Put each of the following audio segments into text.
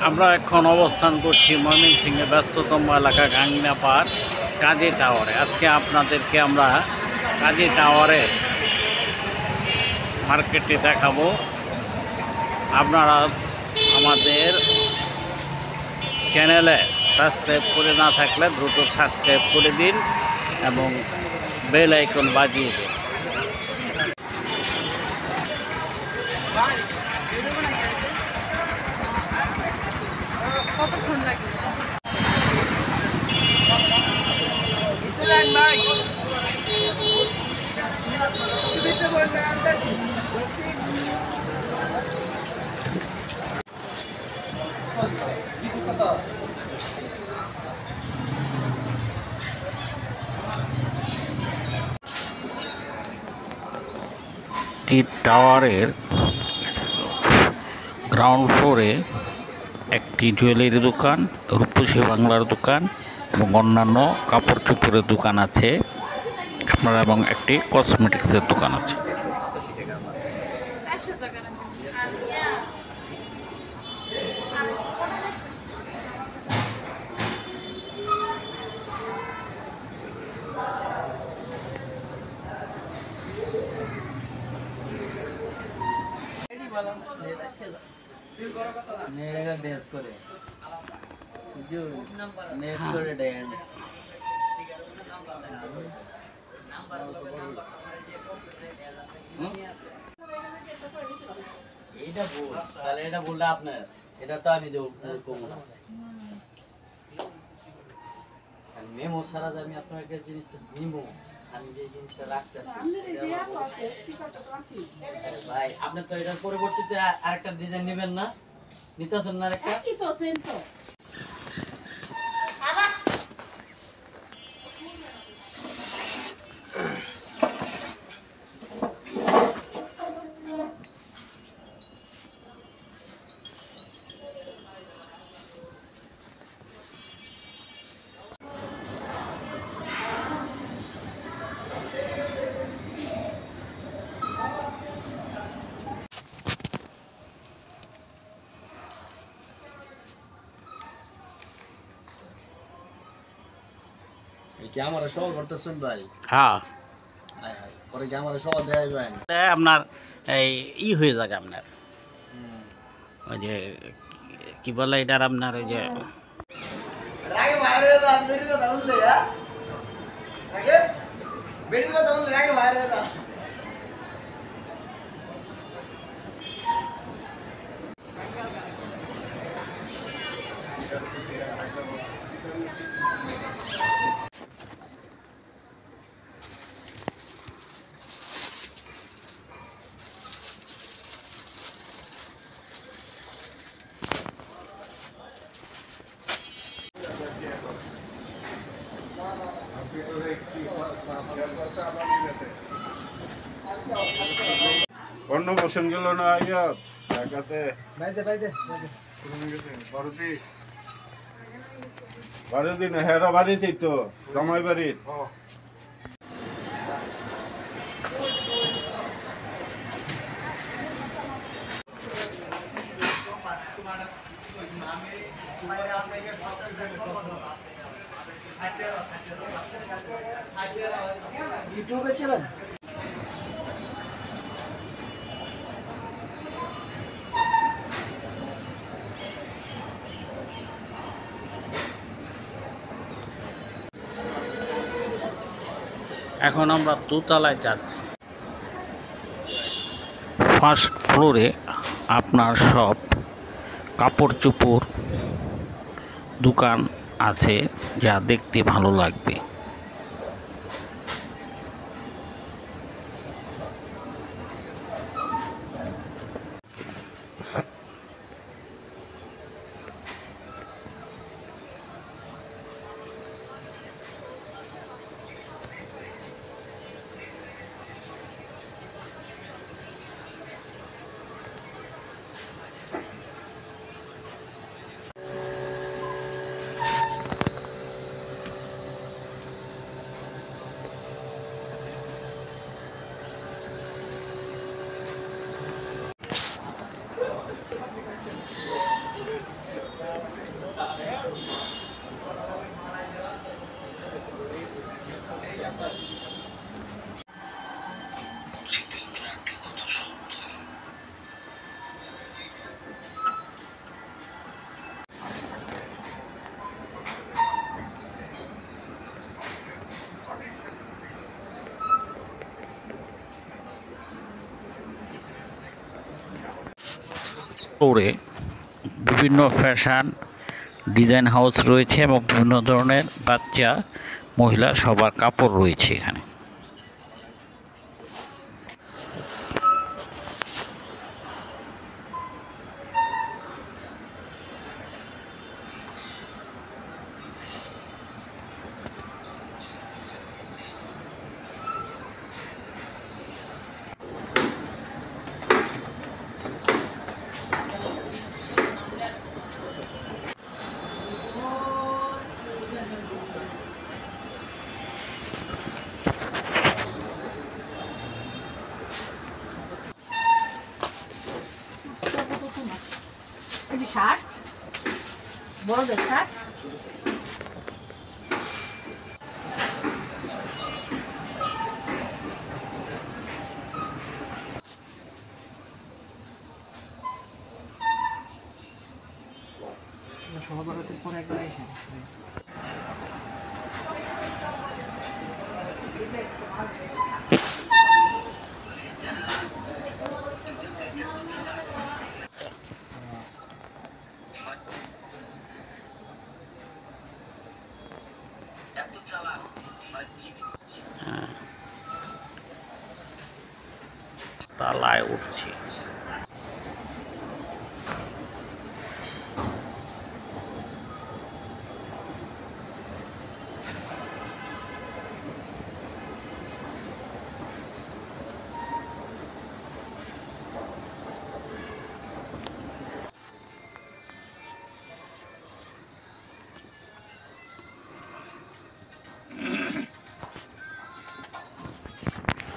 আমরা এখন অবস্থান করছি ময়মনসিংহের ব্যস্ততম এলাকা গাঙ্গিনা পার্ক কাজী টাওয়ারে। আজকে আপনাদেরকে আমরা কাজী টাওয়ারে মার্কেটে দেখাবো। আপনারা আমাদের চ্যানেলে সাবস্ক্রাইব করে না থাকলে দ্রুত সাবস্ক্রাইব করে দিন এবং বেল আইকন বাজিয়ে দিন। কতক্ষণ লাগে? টাওয়ারের গ্রাউন্ড ফ্লোরে একটি জুয়েলারি দোকান, রূপসী বাংলার দোকান এবং অন্যান্য কাপড় চোপড়ের দোকান আছে আপনার, এবং একটি কসমেটিক্সের দোকান আছে। এটা ভুল, তাহলে এটা বললে আপনার, এটা তো আমি কমু না। মেমো ছাড়া যে আমি আপনার কাছে জিনিসটা নিব, আমি যে জিনিসটা রাখতেছি ভাই, আপনি তো এটার পরবর্তীতে আরেকটা ডিজাইন নেবেন না, নিতেছেন না আরেকটা? ক্যামেরা সহ করতেছেন ভাই? হ্যাঁ, পরে ক্যামেরা সহ দেখাইবেন আপনার এই হয়ে যাবে আপনার, ওই যে কি বলে এটার, আপনার ওই যে রাগে বাইরে দাও, বেরিয়ে দাও তাহলে, হ্যাঁ রাগে বেরিয়ে দাও তাহলে, রাগে বাইরে দাও। অন্য বসেন গেল না আইয়া ঢাকাতে বাড়ি না হেরা বাড়িতেই তো জামাই বাড়ির। ইউটিউবে ছিলেন? এখন আমরা দোতলায় যাচ্ছি। ফার্স্ট ফ্লোরে আপনার সব কাপড় চোপড় দোকান আছে, যা দেখতে ভালো লাগবে। ফ্লোরে বিভিন্ন ফ্যাশন ডিজাইন হাউস রয়েছে এবং বিভিন্ন ধরনের বাচ্চা মহিলা সবার কাপড় রয়েছে এখানে। শার্ট বড়দের শার্ট সহবরাতের পরে একবার এসে তালায় উঠছি।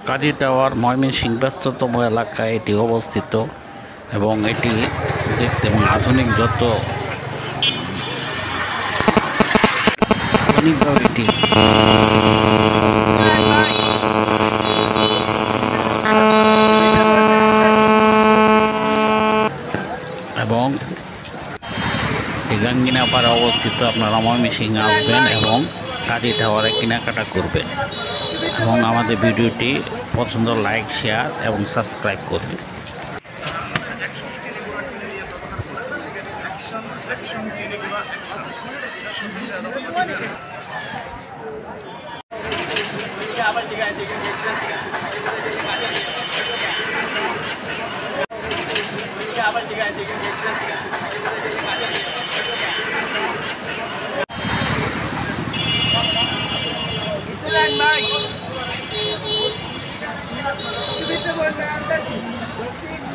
কাজী টাওয়ার ময়মনসিংহ ব্যস্ততম এলাকায় এটি অবস্থিত এবং এটি দেখতে এবং আধুনিকভাবে এটি এবং গাঙ্গিনাপাড়া অবস্থিত। আপনারা ময়মনসিংহে আসবেন এবং কাজী টাওয়ারে কেনাকাটা করবেন এবং আমাদের ভিডিওটি পছন্দ লাইক শেয়ার এবং সাবস্ক্রাইব করবেন। Bye.